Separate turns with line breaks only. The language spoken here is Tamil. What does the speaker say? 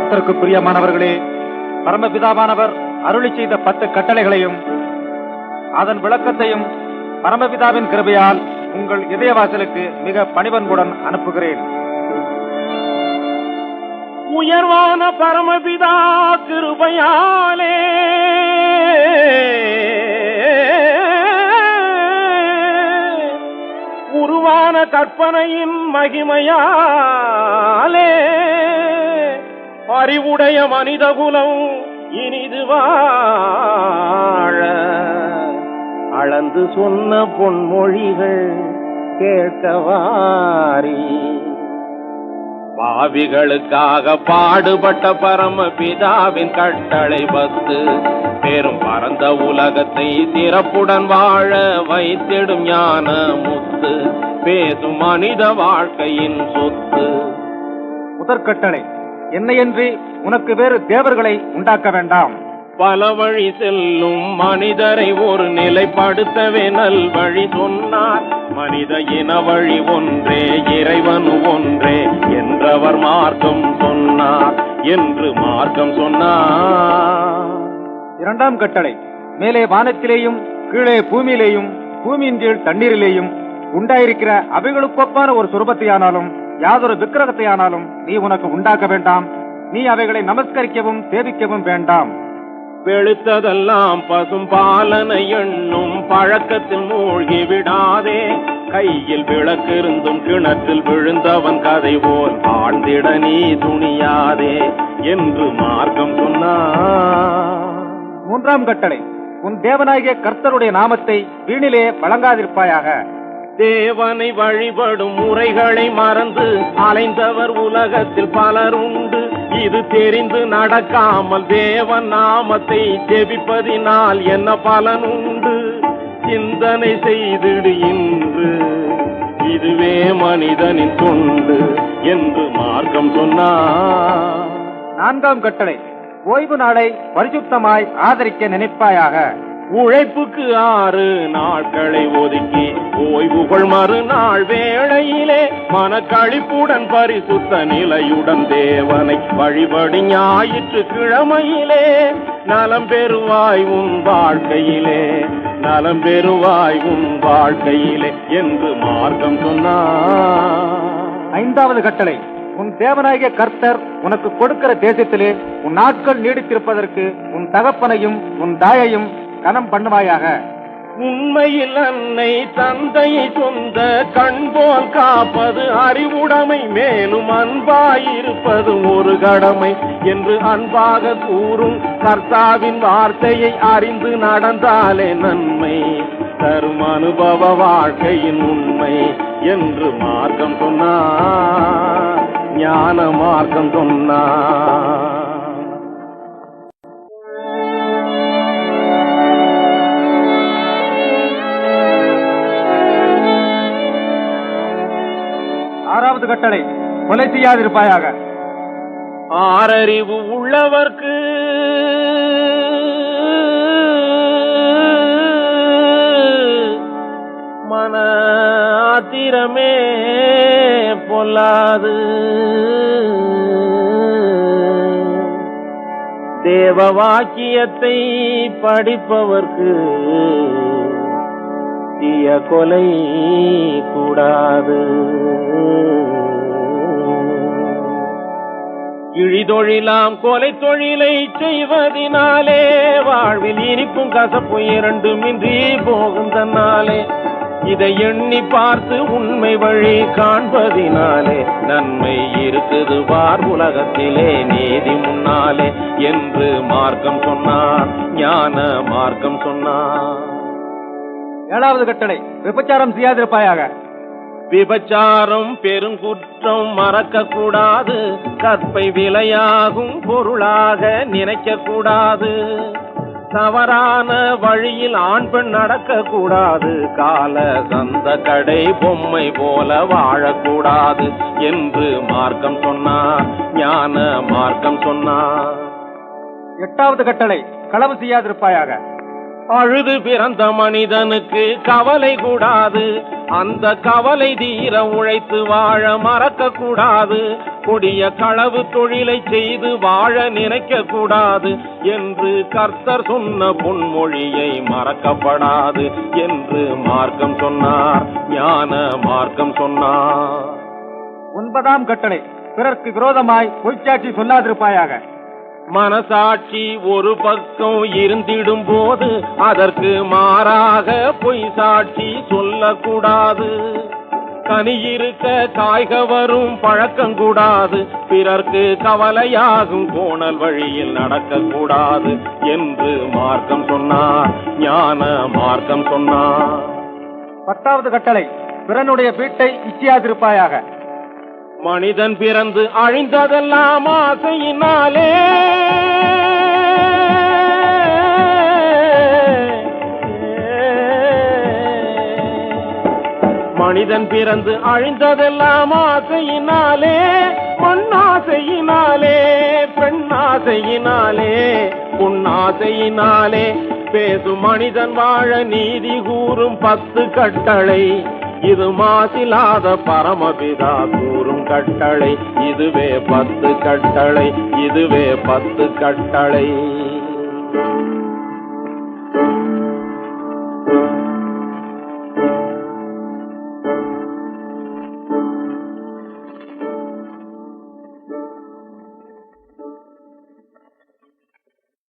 கர்த்தருக்கு பிரியமானவர்களே, பரமபிதாவானவர் அருளி செய்த 10 கட்டளைகளையும் அதன் விளக்கத்தையும் பரமபிதாவின் கிருபையால் உங்கள் இதயவாசலுக்கு மிக பணிவன்புடன் அனுப்புகிறேன்.
உயர்வான பரமபிதா கிருபையாலே உருவான கற்பனையின் மகிமையாலே அறிவுடைய மனிதகுலம் இனிது வாழ அளந்து சொன்ன பொன்மொழிகள் கேட்கவாரி. பாவிகளுக்காக பாடுபட்ட பரமபிதாவின் கட்டளை 10 பெரும் பரந்த உலகத்தை சிறப்புடன் வாழ வைத்திடும் ஞான முத்து, பேசும் மனித வாழ்க்கையின் சொத்து.
முதற்கட்டளை, என்னையன்றி உனக்கு வேறு தேவர்களை உண்டாக்க வேண்டாம்.
பல வழி செல்லும் மனிதரை ஒரு நிலைப்படுத்தவே நல் வழி சொன்னார். மனித இன வழி ஒன்றே, இறைவன் ஒன்றே என்றவர் மார்க்கம் சொன்னார் என்று மார்க்கம் சொன்னார்.
இரண்டாம் கட்டளை, மேலே வானத்திலேயும் கீழே பூமியிலேயும் பூமியின் கீழ் தண்ணீரிலேயும் உண்டாயிருக்கிற அவைகளுக்கொப்பான ஒரு சுரூபத்தையானாலும் யாதொரு விக்கிரகத்தையானாலும் நீ உனக்கு உண்டாக்க வேண்டாம். நீ அவைகளை நமஸ்கரிக்கவும் சேவிக்கவும் வேண்டாம்.
வெளுத்ததெல்லாம் பசும் பாலனை எண்ணும் பழக்கத்தில் மூழ்கி விடாதே. கையில் விளக்கிருந்தும் கிணற்றில் விழுந்தவன் கதை போல் ஆழ்ந்திட நீ துணியாதே என்று மார்க்கம் சொன்னார்.
மூன்றாம் கட்டளை, உன் தேவனாகிய கர்த்தருடைய நாமத்தை வீணிலே வழங்காதிருப்பாயாக.
தேவனை வழிபடும் முறைகளை மறந்து அலைந்தவர் உலகத்தில் பலர் உண்டு. இது தெரிந்து நடக்காமல் தேவன் நாமத்தை ஜெபிப்பதினால் என்ன பலன் உண்டு? சிந்தனை செய்திடு இன்று, இதுவே மனிதனின் தொண்டு என்று மார்க்கம் சொன்னார்.
நான்காம் கட்டளை, ஓய்வு நாளை பரிசுத்தமாய் ஆதரிக்க நினைப்பாயாக.
உழைப்புக்கு 6 நாட்களை ஒதுக்கி ஓய்வுகள் மறுநாள் வேளையிலே மனக்களிப்புடன் பரிசுத்த நிலையுடன் தேவனை வழிபடி ஞாயிற்று கிழமையிலே நலம் பெறுவாய் உன் வாழ்க்கையிலே, நலம் பெறுவாய் உன் வாழ்க்கையிலே என்று மார்க்கம் சொன்னார்.
ஐந்தாவது கட்டளை, உன் தேவனாகிய கர்த்தர் உனக்கு கொடுக்கிற தேசத்திலே உன் நாட்கள் நீடித்திருப்பதற்கு உன் தகப்பனையும் உன் தாயையும் கனம் பண்ணுவாயாக.
உண்மையில் அன்னை தந்தையை சொந்த கண் போல் காப்பது அறிவுடைமை, மேலும் அன்பாயிருப்பது ஒரு கடமை என்று அன்பாக கூறும் கர்த்தாவின் வார்த்தையை அறிந்து நடந்தாலே நன்மை தரும் அனுபவ வாழ்க்கையின் உண்மை என்று மார்க்கம் சொன்னார். ஞான மார்க்கம் சொன்னார்.
ஆறாவது கட்டளை, கொலை செய்யாதிருப்பாயாக.
ஆறறிவு உள்ளவர்க்கு மன ஆத்திரமே பொல்லாது. தேவ வாக்கியத்தை படிப்பவர்க்கு தீய கொலை கூடாது. இழிதொழிலாம் கொலை தொழிலை செய்வதினாலே வாழ்வில் இனிப்பும் கசப்பும் இரண்டுமின்றி போகுந்தனாலே இதை எண்ணி பார்த்து உண்மை வழி காண்பதினாலே நன்மை இருக்குது பார் உலகத்திலே நீதி முன்னாலே என்று மார்க்கம் சொன்னார். ஞான மார்க்கம் சொன்னார்.
ஏழாவது கட்டளை, விபச்சாரம் செய்யாதிருப்பாயாக.
விபச்சாரம் பெருங்குற்றம் மறக்க கூடாது. கற்பை விலையாகும் பொருளாக நினைக்க கூடாது. தவறான வழியில் ஆண் பெண் நடக்க கூடாது. கால சந்த கடை பொம்மை போல வாழக்கூடாது என்று மார்க்கம் சொன்னார். ஞான மார்க்கம் சொன்னார்.
எட்டாவது கட்டளை, களவு செய்யாதிருப்பாயாக.
அழுது பிறந்த மனிதனுக்கு கவலை கூடாது, அந்த கவலை தீர உழைத்து வாழ மறக்க கூடாது, கொடிய களவு தொழிலை செய்து வாழ நினைக்க கூடாது என்று கர்த்தர் சொன்ன பொன்மொழியை மறக்கப்படாது என்று மார்க்கம் சொன்னார், ஞான மார்க்கம் சொன்னார்.
9ஆம் கட்டளை, பிறர்க்கு விரோதமாய் பொய்ச்சாட்சி சொல்லாதிருப்பாயாக.
மனசாட்சி ஒரு பக்கம் இருந்திடும் போது அதற்கு மாறாக பொய் சாட்சி சொல்லக்கூடாது. கனி இருக்க காய்க வரும் பழக்கம் கூடாது, பிறர்க்கு கவலையாகும் கோணல் வழியில் நடக்கக்கூடாது என்று மார்க்கம் சொன்னார், ஞான மார்க்கம் சொன்னார்.
10வது கட்டளை, பிறனுடைய வீட்டை இச்சியாதிருப்பாயாக.
மனிதன் பிறந்து அழிந்ததெல்லாம் ஆசையினாலே, மனிதன் பிறந்து அழிந்ததெல்லாம் ஆசையினாலே, மண்ணாசையினாலே, பெண்ணாசையினாலே, பொன்னாசையினாலே. பேசும் மனிதன் வாழ நீதி கூறும் 10 கட்டளை, இது மாசிலாத பரமபிதா கூறும் கட்டளை. இதுவே 10 கட்டளை, இதுவே 10 கட்டளை.